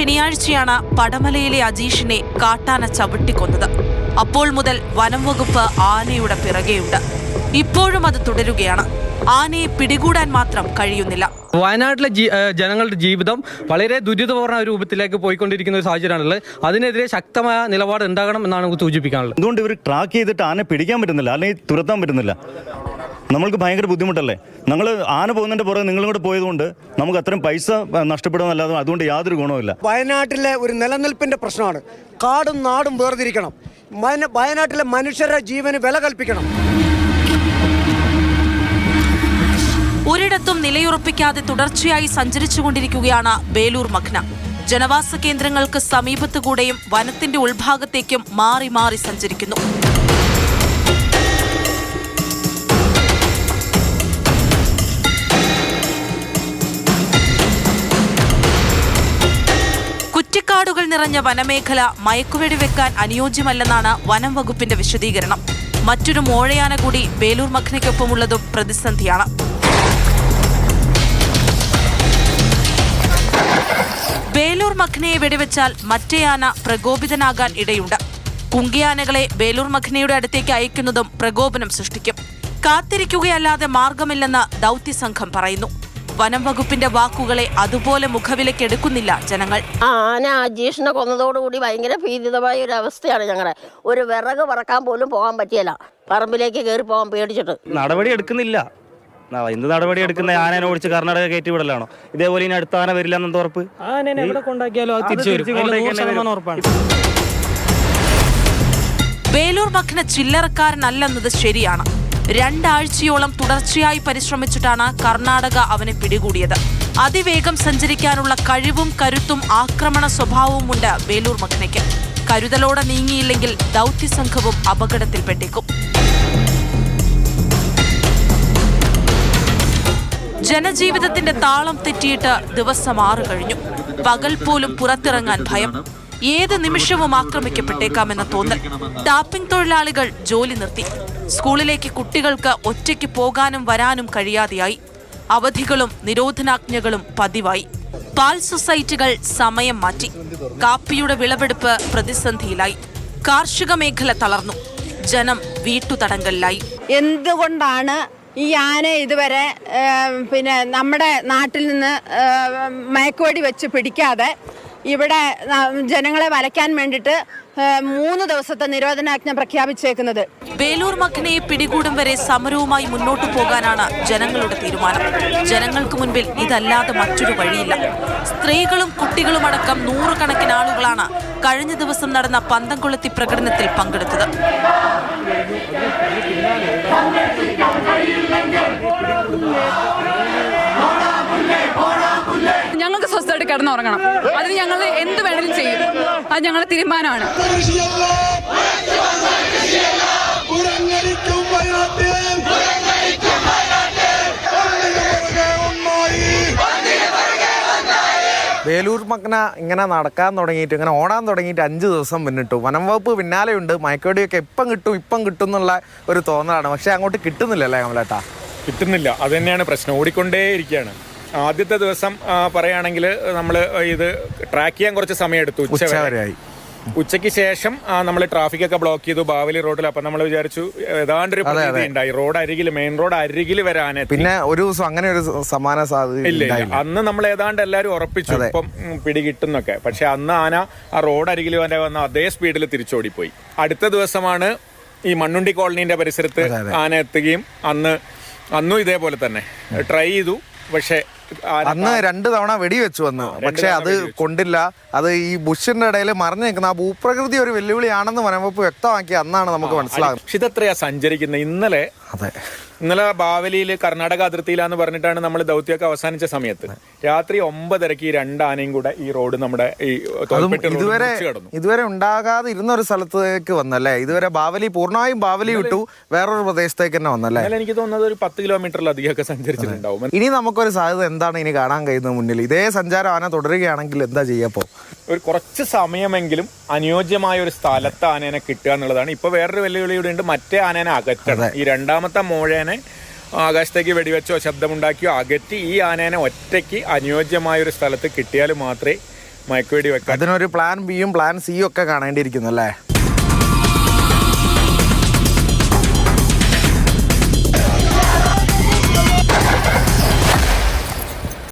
ശനിയാഴ്ചയാണ് പടമലയിലെ അജീഷിനെ കാട്ടാന ചവിട്ടിക്കൊന്നത്. അപ്പോൾ മുതൽ വനം വകുപ്പ് ആനയുടെ പിറകെയുണ്ട്. ഇപ്പോഴും അത് തുടരുകയാണ്. ആനയെ പിടികൂടാൻ മാത്രം കഴിയുന്നില്ല. വയനാട്ടിലെ ജനങ്ങളുടെ ജീവിതം വളരെ ദുരിതപൂർണ്ണ രൂപത്തിലേക്ക് പോയിക്കൊണ്ടിരിക്കുന്ന ഒരു സാഹചര്യമാണുള്ളത്. അതിനെതിരെ ശക്തമായ നിലപാട് ഉണ്ടാകണം എന്നാണ് നമുക്ക് സൂചിപ്പിക്കാനുള്ളത്. എന്തുകൊണ്ട് ഇവർ ട്രാക്ക് ചെയ്തിട്ട് ആന പിടിക്കാൻ പറ്റുന്നില്ല, അല്ലെങ്കിൽ തുരത്താൻ പറ്റുന്നില്ല? നമ്മൾക്ക് ഭയങ്കര ബുദ്ധിമുട്ടല്ലേ? ഞങ്ങൾ ആന പോകുന്നതിൻ്റെ പുറകെ നിങ്ങളും കൂടെ പോയതുകൊണ്ട് നമുക്ക് അത്രയും പൈസ നഷ്ടപ്പെടുന്നല്ലാതെ അതുകൊണ്ട് യാതൊരു ഗുണവുമില്ല. വയനാട്ടിലെ ഒരു നിലനിൽപ്പിൻ്റെ പ്രശ്നമാണ്. കാടും നാടും വേർതിരിക്കണം. വയനാട്ടിലെ മനുഷ്യരുടെ ജീവന് വില കൽപ്പിക്കണം. ഒരിടത്തും നിലയുറപ്പിക്കാതെ തുടർച്ചയായി സഞ്ചരിച്ചുകൊണ്ടിരിക്കുകയാണ് ബേലൂർ മഖ്ന. ജനവാസ കേന്ദ്രങ്ങൾക്ക് സമീപത്തുകൂടെയും വനത്തിന്റെ ഉൾഭാഗത്തേക്കും മാറി മാറി സഞ്ചരിക്കുന്നു. കുറ്റിക്കാടുകൾ നിറഞ്ഞ വനമേഖല മയക്കുവെടി വെക്കാൻ അനുയോജ്യമല്ലെന്നാണ് വനം വകുപ്പിന്റെ വിശദീകരണം. മറ്റൊരു മോഴയാന കൂടി ബേലൂർ മഖ്നയ്ക്കൊപ്പമുള്ളതും പ്രതിസന്ധിയാണ്. ബേലൂർ മഖ്നയെ വെടിവെച്ചാൽ മറ്റേ ആന പ്രകോപിതനാകാൻ ഇടയുണ്ട്. കുങ്കിയാനകളെ ബേലൂർ മഖ്നയുടെ അടുത്തേക്ക് അയക്കുന്നതും പ്രകോപനം സൃഷ്ടിക്കും. കാത്തിരിക്കുകയല്ലാതെ മാർഗമില്ലെന്ന് ദൗത്യസംഘം പറയുന്നു. വനം വകുപ്പിന്റെ വാക്കുകളെ അതുപോലെ മുഖവിലക്കെടുക്കുന്നില്ല ജനങ്ങൾ. ആന അജീഷിനെ കൊന്നതോടുകൂടി ഭയങ്കര ഭീതിതമായ ഒരു അവസ്ഥയാണ്. ഞങ്ങളുടെ ഒരു വിറക് പറക്കാൻ പോലും പോകാൻ പറ്റിയല്ല. പറമ്പിലേക്ക് കയറി പോകാൻ പേടിച്ചിട്ട് നടപടി എടുക്കുന്നില്ല. എന്ത് നടപടി എടുക്കുന്ന? ആനനെ ഓടിച്ച് കർണാടക കയറ്റി വിടലാണോ? ഇതേപോലെ ഇനി അടുത്ത ആന വരില്ല എന്നത് ഉറപ്പ്. ബേലൂർ മഖ്ന ചില്ലറക്കാരനല്ലെന്നത് ശരിയാണ്. 2 ആഴ്ചയോളം തുടർച്ചയായി പരിശ്രമിച്ചിട്ടാണ് കർണാടക അവനെ പിടികൂടിയത്. അതിവേഗം സഞ്ചരിക്കാനുള്ള കഴിവും കരുത്തും ആക്രമണ സ്വഭാവവുമുണ്ട് ബേലൂർ മഖ്നയ്ക്ക്. കരുതലോടെ നീങ്ങിയില്ലെങ്കിൽ ദൗത്യസംഘവും അപകടത്തിൽപ്പെട്ടേക്കും. ജനജീവിതത്തിന്റെ താളം തെറ്റിയിട്ട് ദിവസം 6 കഴിഞ്ഞു. പകൽ പോലും പുറത്തിറങ്ങാൻ ഭയം. ഏത് നിമിഷവും ആക്രമിക്കപ്പെട്ടേക്കാമെന്ന തോന്നൽ. ടാപ്പിംഗ് തൊഴിലാളികൾ ജോലി നിർത്തി. സ്കൂളിലേക്ക് കുട്ടികൾക്ക് ഒറ്റയ്ക്ക് പോകാനും വരാനും കഴിയാതെയായി. അവധികളും നിരോധനാജ്ഞകളും പതിവായി. പാൽ സൊസൈറ്റികൾ സമയം മാറ്റി. കാപ്പിയുടെ വിളവെടുപ്പ് പ്രതിസന്ധിയിലായി. കാർഷിക മേഖല തളർന്നു. ജനം വീട്ടുതടങ്കലിലായി. എന്തുകൊണ്ടാണ് ഈ ആന ഇതുവരെ നമ്മുടെ നാട്ടിൽ നിന്ന് മയക്കുവെടി വെച്ച് പിടിക്കാതെ ഇവിടെ ജനങ്ങളെ വലയ്ക്കാൻ വേണ്ടിയിട്ട് 3 ദിവസത്തെ നിരോധനാജ്ഞ പ്രഖ്യാപിച്ചേക്കുന്നത്? ബേലൂർ മഖ്നയെ പിടികൂടും വരെ സമരവുമായി മുന്നോട്ടു പോകാനാണ് ജനങ്ങളുടെ തീരുമാനം. ജനങ്ങൾക്ക് മുൻപിൽ ഇതല്ലാതെ മറ്റൊരു വഴിയില്ല. സ്ത്രീകളും കുട്ടികളുമടക്കം 100 കണക്കിന് ആളുകളാണ് കഴിഞ്ഞ ദിവസം നടന്ന പന്തംകൊളുത്തി പ്രകടനത്തിൽ പങ്കെടുത്തത്. ഞങ്ങൾക്ക് സ്വസ്ഥമായിട്ട് കിടന്നുറങ്ങണം. അതിന് ഞങ്ങൾ എന്ത് വേണമെങ്കിലും ചെയ്യും. അത് ഞങ്ങളുടെ തീരുമാനമാണ്. ബേലൂർ മഖ്ന ഇങ്ങനെ നടക്കാൻ തുടങ്ങിയിട്ട്, ഇങ്ങനെ ഓടാൻ തുടങ്ങിയിട്ട് 5 ദിവസം പിന്നിട്ടു. വനം വകുപ്പ് പിന്നാലെയുണ്ട്. മയക്കുവെടിയൊക്കെ ഇപ്പം കിട്ടും എന്നുള്ള ഒരു തോന്നലാണ്. പക്ഷെ അങ്ങോട്ട് കിട്ടുന്നില്ലല്ലേ കമലേട്ടാ? കിട്ടുന്നില്ല. അത് തന്നെയാണ് പ്രശ്നം. ഓടിക്കൊണ്ടേയിരിക്കുകയാണ്. ആദ്യത്തെ ദിവസം പറയുകയാണെങ്കിൽ നമ്മൾ ഇത് ട്രാക്ക് ചെയ്യാൻ കുറച്ച് സമയം എടുത്തു. ഉച്ചവരെയായി. ഉച്ചയ്ക്ക് ശേഷം നമ്മൾ ട്രാഫിക്കൊക്കെ ബ്ലോക്ക് ചെയ്തു ബാവലി റോഡിൽ. അപ്പം നമ്മൾ വിചാരിച്ചു ഏതാണ്ടൊരു പ്രതീതി ഉണ്ടായി. മെയിൻ റോഡ് അരികിൽ വരാനെ. പിന്നെ ഒരു ദിവസം അങ്ങനെ ഒരു സമാന സാധ്യത ഇല്ല. അന്ന് നമ്മൾ ഏതാണ്ട് എല്ലാവരും ഉറപ്പിച്ചു ഇപ്പം പിടികിട്ടുന്നൊക്കെ. പക്ഷെ അന്ന് ആന ആ റോഡ് അരികിൽ വന്ന അതേ സ്പീഡിൽ തിരിച്ചോടിപ്പോയി. അടുത്ത ദിവസമാണ് ഈ മണ്ണുണ്ടി കോളനീന്റെ പരിസരത്ത് ആന എത്തുകയും അന്നും ഇതേപോലെ തന്നെ ട്രൈ ചെയ്തു. പക്ഷെ അന്ന് 2 തവണ വെടിവെച്ചു വന്നു. പക്ഷെ അത് കൊണ്ടില്ല. അത് ഈ ബുഷിന്റെ ഇടയിൽ മറിഞ്ഞു നിൽക്കുന്ന ആ ഭൂപ്രകൃതി ഒരു വെല്ലുവിളിയാണെന്ന് വനംവകുപ്പ് വ്യക്തമാക്കി അന്നാണ് നമുക്ക് മനസ്സിലാകുന്നത്. പക്ഷെ ഇതെത്രയാ സഞ്ചരിക്കുന്നത്? ഇന്നലെ ബാവലിയിൽ കർണാടക അതിർത്തിയിലാന്ന് പറഞ്ഞിട്ടാണ് നമ്മൾ ദൗത്യമൊക്കെ അവസാനിച്ച സമയത്ത് രാത്രി 9:30 ഈ 2 ആനയും കൂടെ ഈ റോഡ് നമ്മുടെ ഈ ഇതുവരെ ഉണ്ടാകാതെ ഇരുന്ന ഒരു സ്ഥലത്തേക്ക് വന്നല്ലേ? ഇതുവരെ പൂർണ്ണമായും ബാവലി വിട്ടു വേറൊരു പ്രദേശത്തേക്ക് തന്നെ വന്നല്ലേ? എനിക്ക് തോന്നുന്നത് ഒരു 10 കിലോമീറ്ററിലധികമൊക്കെ സഞ്ചരിച്ചിട്ടുണ്ടാവും. ഇനി നമുക്കൊരു സാധ്യത എന്താണ് ഇനി കാണാൻ കഴിയുന്നത് മുന്നിൽ? ഇതേ സഞ്ചാരം ആന തുടരുകയാണെങ്കിൽ എന്താ ചെയ്യപ്പോ? ഒരു കുറച്ച് സമയമെങ്കിലും അനുയോജ്യമായ ഒരു സ്ഥലത്ത് ആനേനെ കിട്ടുക എന്നുള്ളതാണ്. ഇപ്പൊ വേറൊരു വെല്ലുവിളി കൂടെ ഉണ്ട്. മറ്റേ ആനേനെ അകറ്റണം. ഈ 2ാമത്തെ മോഴേനെ ആകാശത്തേക്ക് വെടിവെച്ചോ ശബ്ദമുണ്ടാക്കിയോ അകറ്റി ഈ ആനേനെ ഒറ്റയ്ക്ക് അനുയോജ്യമായ ഒരു സ്ഥലത്ത് കിട്ടിയാൽ മാത്രമേ മയക്കുവെടി വെക്കാൻ. അതിനൊരു പ്ലാൻ ബിയും പ്ലാൻ സിയും ഒക്കെ കാണേണ്ടിയിരിക്കുന്നു അല്ലേ?